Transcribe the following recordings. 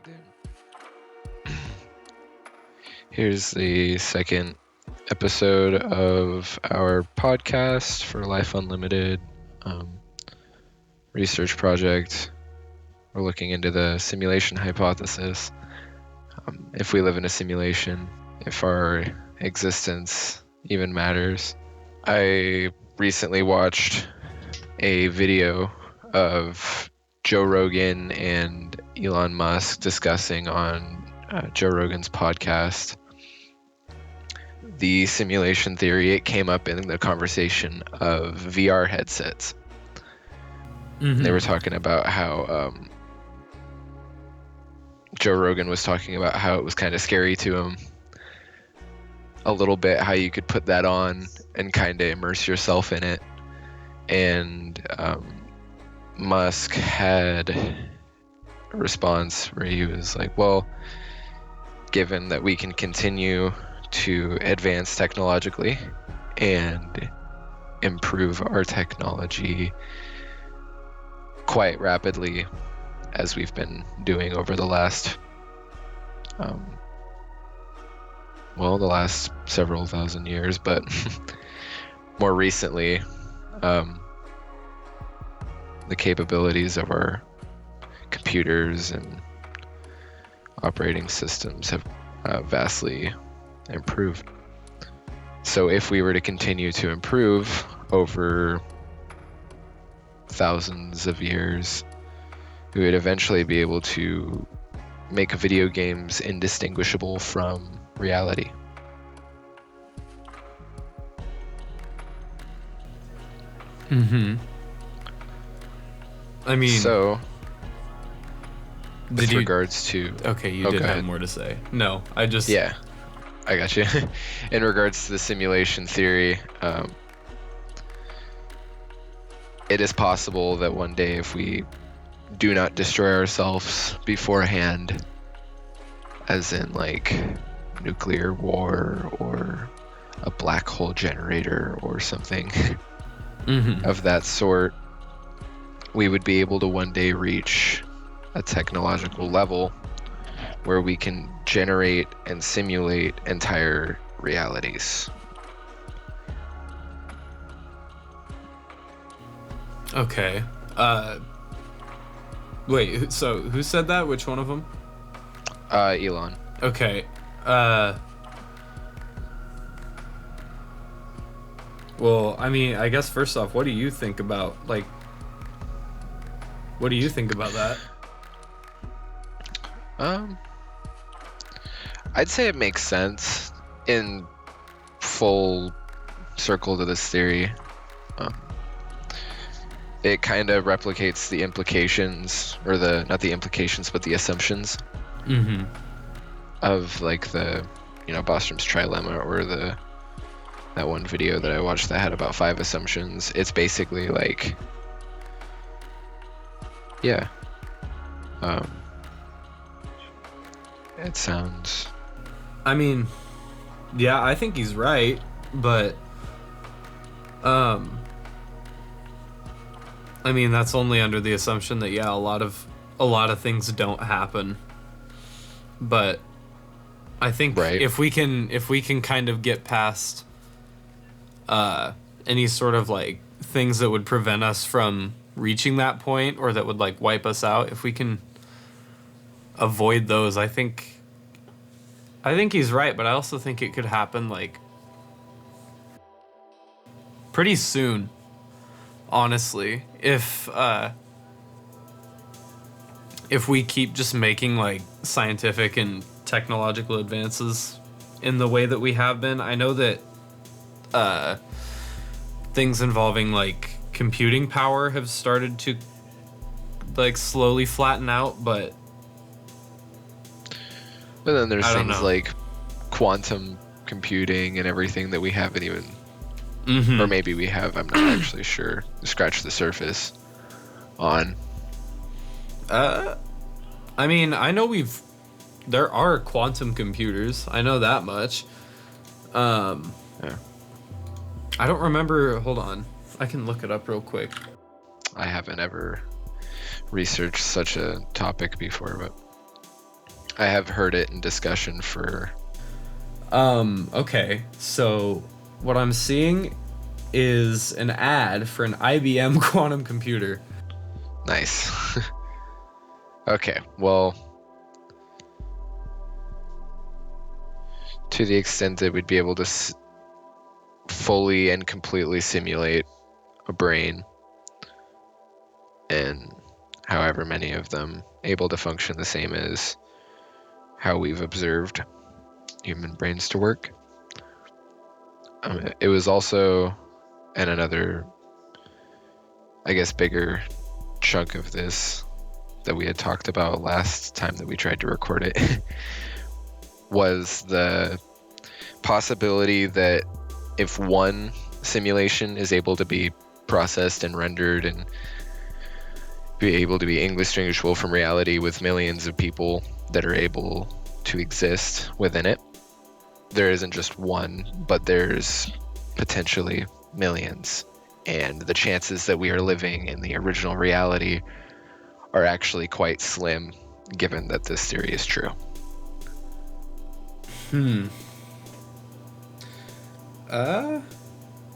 dude. Here's the second episode of our podcast for Life Unlimited research project. We're looking into the simulation hypothesis. If we live in a simulation, if our existence even matters. I recently watched a video of Joe Rogan and Elon Musk discussing on Joe Rogan's podcast the simulation theory. It came up in the conversation of VR headsets. They were talking about how Joe Rogan was talking about how it was kind of scary to him a little bit, how you could put that on and kind of immerse yourself in it. And Musk had a response where he was like, well, given that we can continue to advance technologically and improve our technology quite rapidly, as we've been doing over the last the last several thousand years, but more recently, the capabilities of our computers and operating systems have vastly improved. So if we were to continue to improve over thousands of years, we would eventually be able to make video games indistinguishable from reality. I mean, so with regards to... Okay, you did have more to say. No, I just... Yeah, I got you. In regards to the simulation theory, it is possible that one day, if we do not destroy ourselves beforehand, as in like nuclear war or a black hole generator or something of that sort, we would be able to one day reach a technological level where we can generate and simulate entire realities. Okay. Wait, so who said that? Which one of them? Elon. Okay. Well, I mean, I guess first off, what do you think about, that? I'd say it makes sense in full circle to this theory. It kind of replicates the implications, or not the implications, but the assumptions of like the, Bostrom's trilemma, or that one video that I watched that had about 5 assumptions. It's basically like, yeah, it sounds... I mean, yeah, I think he's right, but I mean, that's only under the assumption that, yeah, a lot of things don't happen. But I think if we can kind of get past any sort of like things that would prevent us from reaching that point, or that would like wipe us out, if we can avoid those, I think he's right, but I also think it could happen like pretty soon. Honestly, if we keep just making like scientific and technological advances in the way that we have been, I know that things involving like computing power have started to like slowly flatten out, but then there's things like quantum computing and everything that we haven't even... or maybe we have, I'm not actually sure, scratch the surface on. I mean, I know there are quantum computers, I know that much. Yeah. I don't remember, hold on, I can look it up real quick. I haven't ever researched such a topic before, but I have heard it in discussion for. Okay, so what I'm seeing is an ad for an IBM quantum computer. Nice. Okay, well, to the extent that we'd be able to fully and completely simulate a brain, and however many of them able to function the same as how we've observed human brains to work. It was also, and another, I guess, bigger chunk of this that we had talked about last time that we tried to record it was the possibility that if one simulation is able to be processed and rendered and be able to be indistinguishable from reality with millions of people that are able to exist within it, there isn't just one, but there's potentially millions. And the chances that we are living in the original reality are actually quite slim, given that this theory is true. I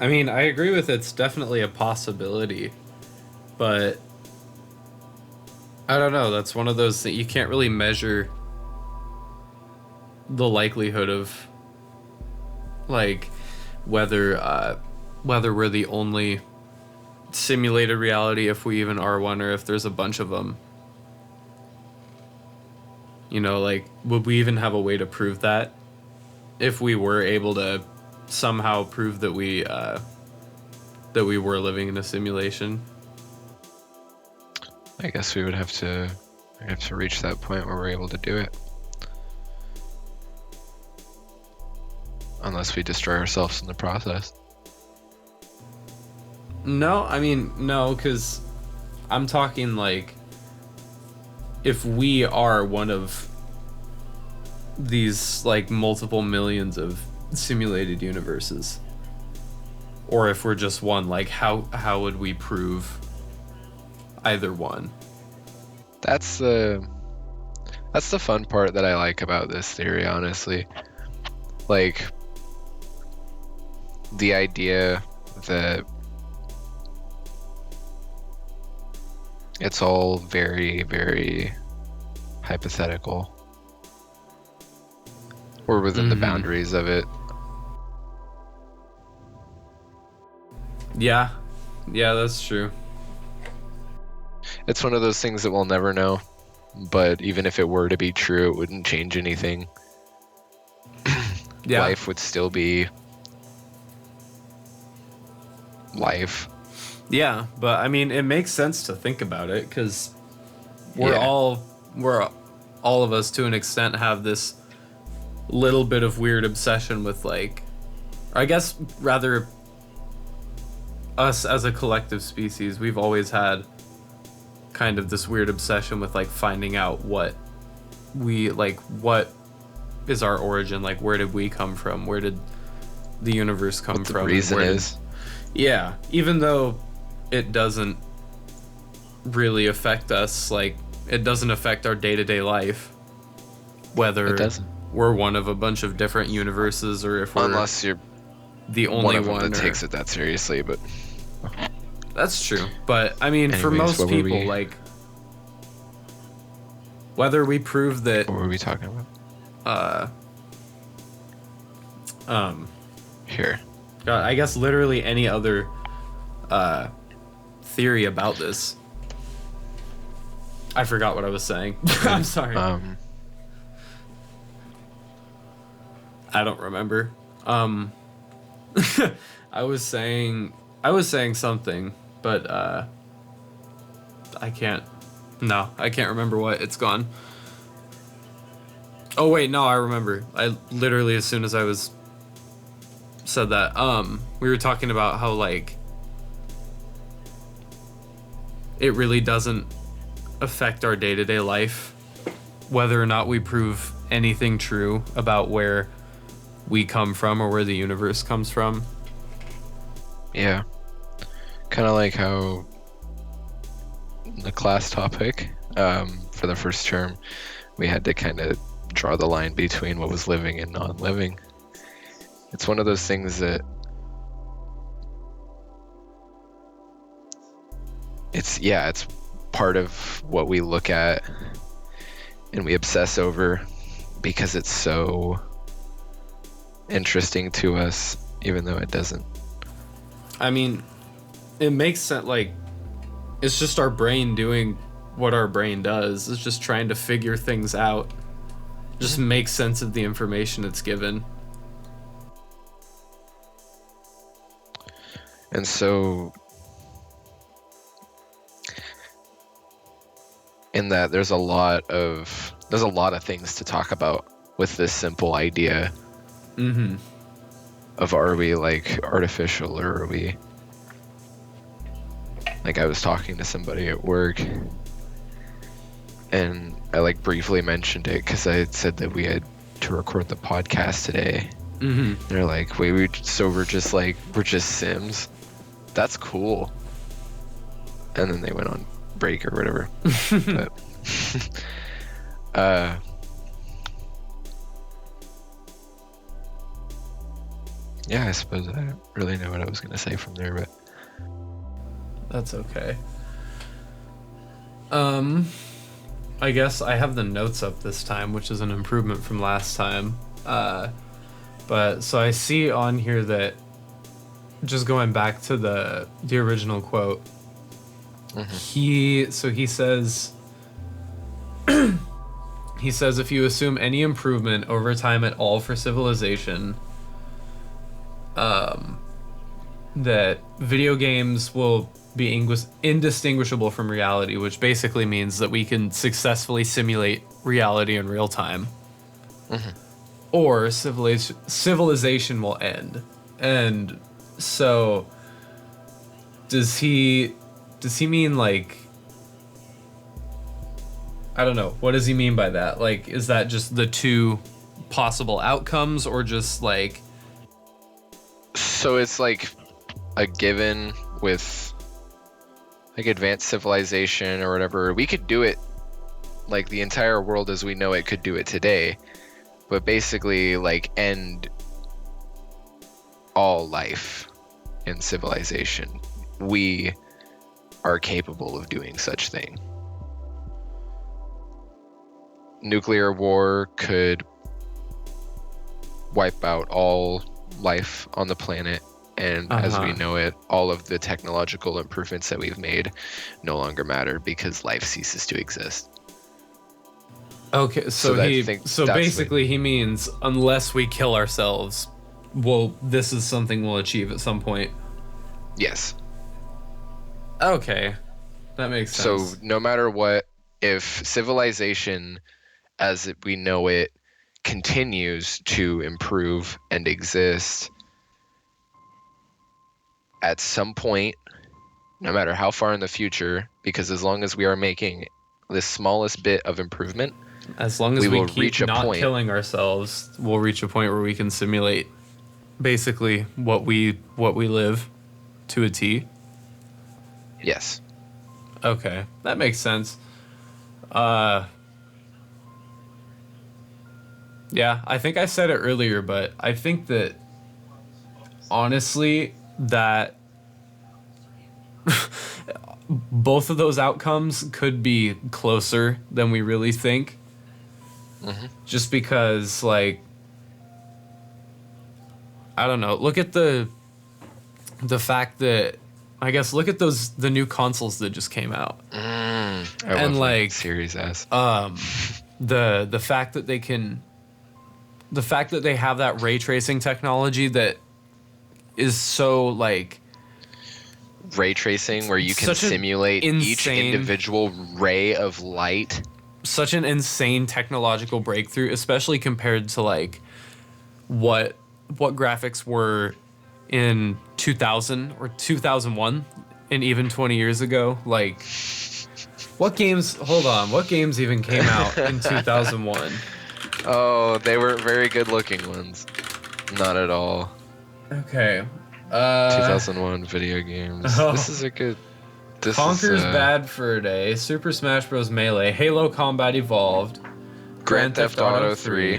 mean, I agree with it's definitely a possibility, but I don't know. That's one of those that you can't really measure the likelihood of, like, whether we're the only simulated reality, if we even are one, or if there's a bunch of them. You know, like, would we even have a way to prove that if we were able to somehow prove that we were living in a simulation? I guess we would have to reach that point where we're able to do it. Unless we destroy ourselves in the process. No, I mean, no, because I'm talking like if we are one of these like multiple millions of simulated universes, or if we're just one, like how would we prove either one? That's the fun part that I like about this theory, honestly. Like, the idea that it's all very, very hypothetical, or within the boundaries of it. Yeah, that's true. It's one of those things that we'll never know, but even if it were to be true, it wouldn't change anything. Yeah. Life would still be life. Yeah, but I mean, it makes sense to think about it, because we're all of us to an extent have this little bit of weird obsession with, like, or I guess rather us as a collective species, we've always had kind of this weird obsession with, like, finding out what is our origin, like, where did we come from, where did the universe come what the from, reason is. Yeah, even though it doesn't really affect us, like, it doesn't affect our day-to-day life, whether we're one of a bunch of different universes or if we're unless you're the only one one that takes it that seriously. But that's true. But I mean, for most people, like, whether we prove that, what were we talking about? Here. God, I guess literally any other theory about this. I forgot what I was saying. I'm sorry. I don't remember. I was saying something, but I can't remember what. It's gone. Oh wait, no, I remember. I literally, as soon as I was said that, we were talking about how, like, it really doesn't affect our day-to-day life whether or not we prove anything true about where we come from or where the universe comes from. Yeah. Kind of like how the class topic, for the first term, we had to kind of draw the line between what was living and non-living. It's one of those things that it's part of what we look at and we obsess over because it's so interesting to us, even though it doesn't. I mean, it makes sense. Like, it's just our brain doing what our brain does. It's just trying to figure things out, just make sense of the information it's given. And so in that there's a lot of things to talk about with this simple idea of, are we like artificial, or are we, like, I was talking to somebody at work and I like briefly mentioned it because I had said that we had to record the podcast today. They're like, wait, we're just Sims? That's cool. And then they went on break or whatever. But yeah, I suppose I don't really know what I was gonna say from there, but That's okay. I guess I have the notes up this time, which is an improvement from last time. But so I see on here that, just going back to the original quote, he says he says, if you assume any improvement over time at all for civilization, that video games will be indistinguishable from reality, which basically means that we can successfully simulate reality in real time, or civilization will end. And so does he mean, like, I don't know, what does he mean by that? Like, is that just the two possible outcomes, or just like, so it's like a given with like advanced civilization or whatever, we could do it, like the entire world as we know it could do it today, but basically like end all life in civilization. We are capable of doing such thing. Nuclear war could wipe out all life on the planet, and as we know it, all of the technological improvements that we've made no longer matter because life ceases to exist. Okay, so basically he means unless we kill ourselves, this is something we'll achieve at some point. Yes. Okay, that makes sense. So no matter what, if civilization as we know it continues to improve and exist, at some point, no matter how far in the future, because as long as we are making the smallest bit of improvement, as long as we keep not killing ourselves, we'll reach a point where we can simulate basically what we live to a T. Yes. Okay, that makes sense. Yeah, I think I said it earlier, but I think that honestly that both of those outcomes could be closer than we really think. Just because, like, I don't know, look at the fact that, I guess, look at the new consoles that just came out. And like Series S. The fact that they have that ray tracing technology that is so, like, ray tracing where you can simulate each individual ray of light. Such an insane technological breakthrough, especially compared to like what graphics were in 2000 or 2001 and even 20 years ago. Like, what games even came out in 2001? Oh, they were very good looking ones. Not at all. Okay. 2001 video games. Oh. This is a good... Conker's Bad Fur Day, Super Smash Bros. Melee, Halo Combat Evolved, Grand Theft Auto 3.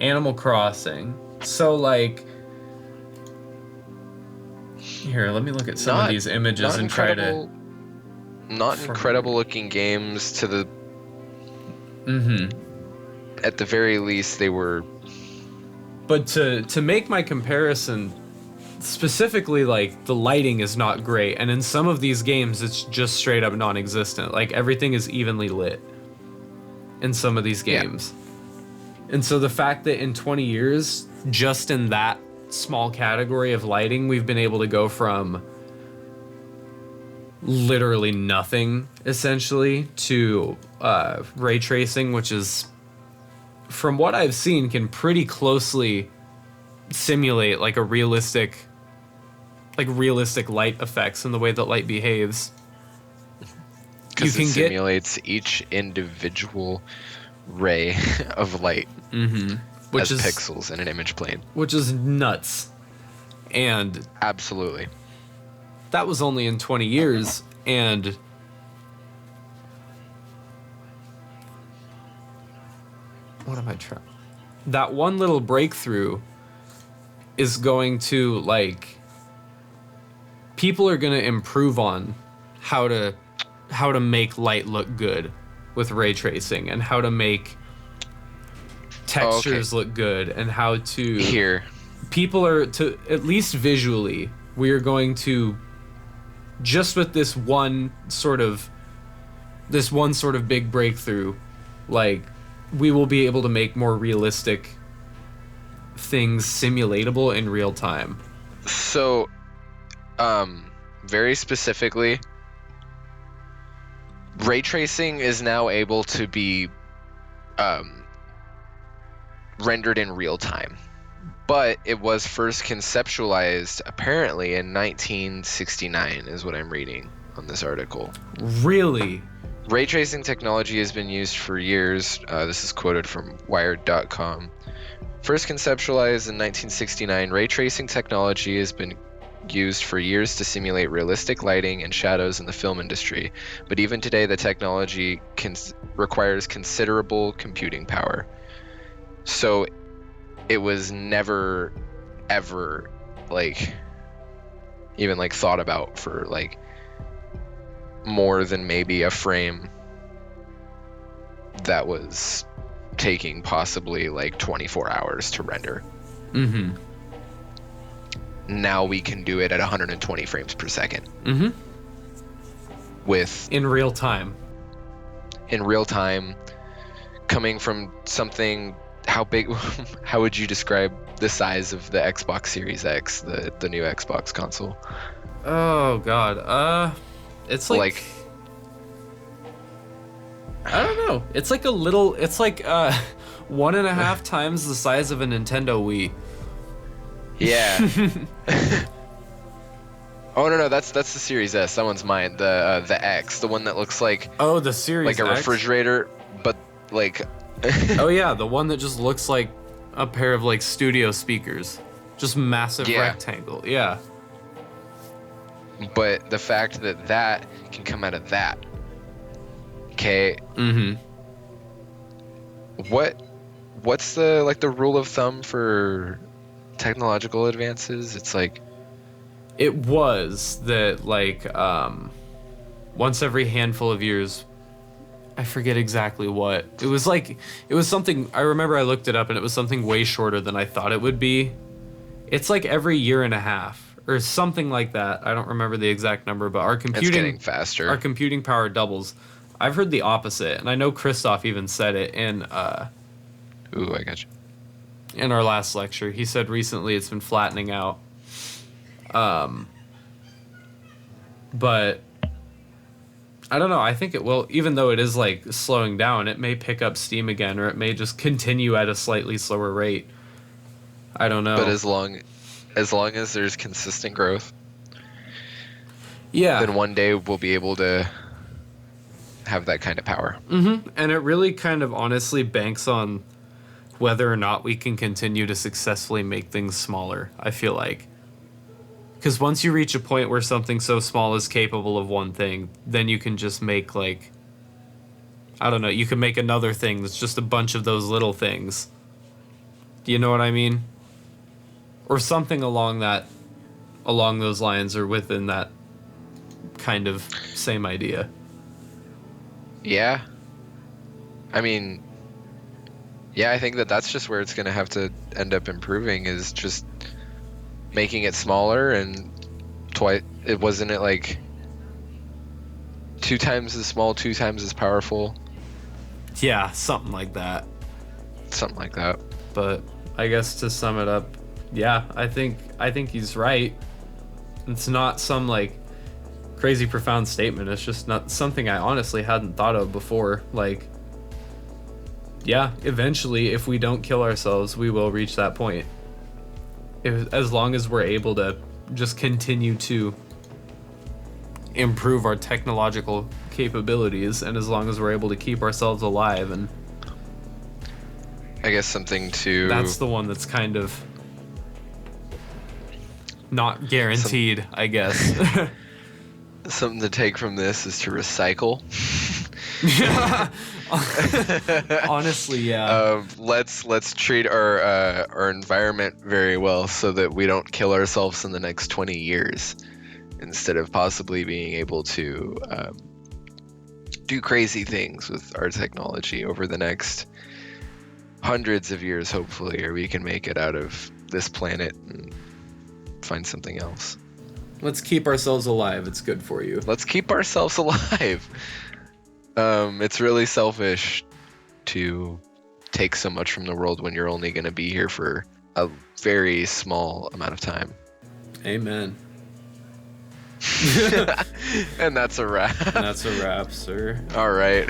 Animal Crossing. So like, here, let me look at some of these images and try to. Not incredible looking games to the. At the very least, they were. But to make my comparison, specifically, like, the lighting is not great, and in some of these games, it's just straight up non-existent. Like, everything is evenly lit in some of these games. Yeah. And so the fact that in 20 years, just in that small category of lighting, we've been able to go from literally nothing, essentially, to ray tracing, which is, from what I've seen, can pretty closely simulate like realistic light effects in the way that light behaves. Because it simulates each individual ray of light as pixels in an image plane. Which is nuts. And absolutely. That was only in 20 years, and what am I trying? That one little breakthrough is going to, like, people are going to improve on how to make light look good with ray tracing, and how to make textures look good, and how to people are, to at least visually, we are going to, just with this one sort of big breakthrough, like, we will be able to make more realistic things simulatable in real time. So, very specifically, ray tracing is now able to be rendered in real time. But it was first conceptualized, apparently, in 1969, is what I'm reading on this article. Really? Ray tracing technology has been used for years. This is quoted from Wired.com. First conceptualized in 1969, ray tracing technology has been used for years to simulate realistic lighting and shadows in the film industry. But even today, the technology requires considerable computing power. So it was never, ever, like, even, like, thought about for, like, more than maybe a frame that was taking possibly, like, 24 hours to render. Now we can do it at 120 frames per second. With... In real time. In real time, coming from something... How big? How would you describe the size of the Xbox Series X, the new Xbox console? Oh God, it's like I don't know. It's like a little. It's like 1.5 times the size of a Nintendo Wii. Yeah. Oh no, that's the Series S. That one's mine. The X, the one that looks like the Series like a X? refrigerator, but like. Oh yeah, the one that just looks like a pair of, like, studio speakers, just massive rectangle. Yeah. But the fact that can come out of that. Okay. What's the, like, the rule of thumb for technological advances? It's like, it was that, like, once every handful of years, I forget exactly what. It was something, I remember I looked it up, and it was something way shorter than I thought it would be. It's like every year and a half or something like that. I don't remember the exact number, but our computing, it's getting faster. Our computing power doubles. I've heard the opposite, and I know Christoph even said it in Ooh, I got you. In our last lecture. He said recently it's been flattening out. But I don't know. I think it will, even though it is, like, slowing down, it may pick up steam again, or it may just continue at a slightly slower rate. I don't know. But as long as there's consistent growth, then one day we'll be able to have that kind of power. And it really kind of honestly banks on whether or not we can continue to successfully make things smaller, I feel like. Because once you reach a point where something so small is capable of one thing, then you can just make, like, I don't know, you could make another thing that's just a bunch of those little things. Do you know what I mean? Or something along those lines, or within that kind of same idea. Yeah. I mean, yeah, I think that that's just where it's going to have to end up improving, is just making it smaller and it wasn't it like 2 times as small, 2 times as powerful. Yeah, something like that. Something like that. But I guess to sum it up, yeah, I think he's right. It's not some like crazy profound statement. It's just not something I honestly hadn't thought of before. Like, yeah, eventually, if we don't kill ourselves, we will reach that point. As long as we're able to just continue to improve our technological capabilities, and as long as we're able to keep ourselves alive. And I guess something to... That's the one that's kind of not guaranteed, I guess. Something to take from this is to recycle. Honestly, yeah. Let's treat our environment very well, so that we don't kill ourselves in the next 20 years, instead of possibly being able to do crazy things with our technology over the next hundreds of years, hopefully, or we can make it out of this planet and find something else. Let's keep ourselves alive. It's good for you. Let's keep ourselves alive. It's really selfish to take so much from the world when you're only going to be here for a very small amount of time. Amen. And that's a wrap. And that's a wrap, sir. All right.